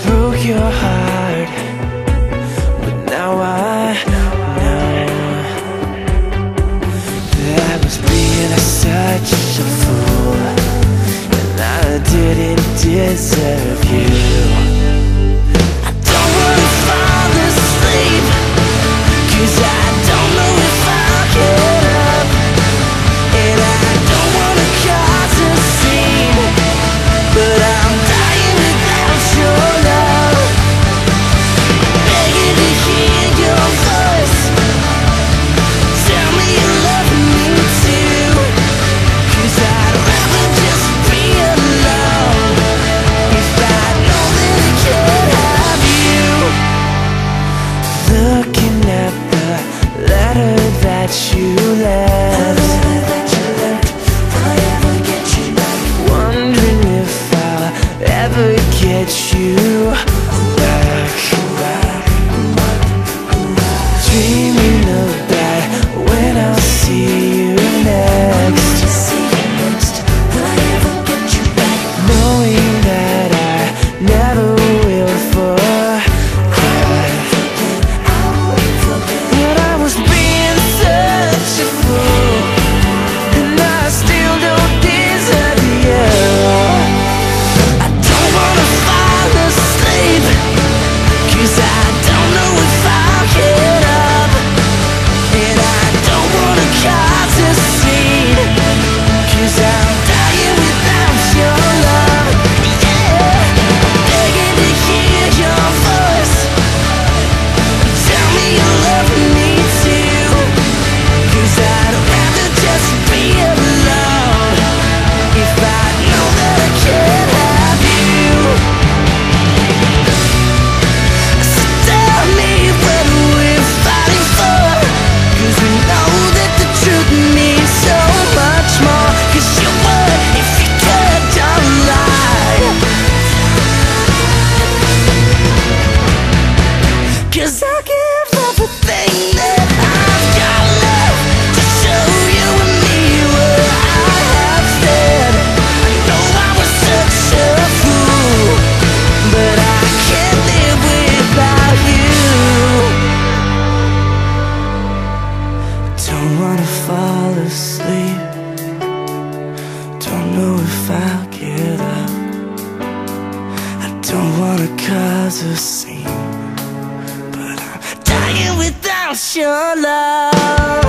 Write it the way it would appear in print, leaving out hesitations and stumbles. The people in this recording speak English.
Broke your heart, but now I know that I was being such a fool, and I didn't deserve you. I don't wanna fall asleep, 'cause I don't know if I'll get up, and I don't wanna cause a scene, but I'm dying without your love. Begging to hear your voice, tell me you love me too, 'cause I'd rather just be alone if I know that I can't have you. Looking at the letter that you left, wondering if I'll ever get you back. Dreaming of that when I'll see you next, knowing that I never will forget. But I was being such a fool, and I still don't deserve you. I don't wanna fall asleep, 'cause I don't know if I'll get up, and I don't wanna cause a scene, 'cause I'm dying without your love. Yeah, begging to hear your voice, tell me you love me too, 'cause I'd rather just be alone if I know that I can't have you. So tell me what we're fighting for, 'cause we know that the truth means so much more, 'cause you would if you could, don't lie, 'cause I'll give everything that I've got left to show you and me what I have said. I know I was such a fool, but I can't live without you. Don't wanna fall asleep, don't know if I'll get up, I don't wanna cause a scene, but I'm dying without your love.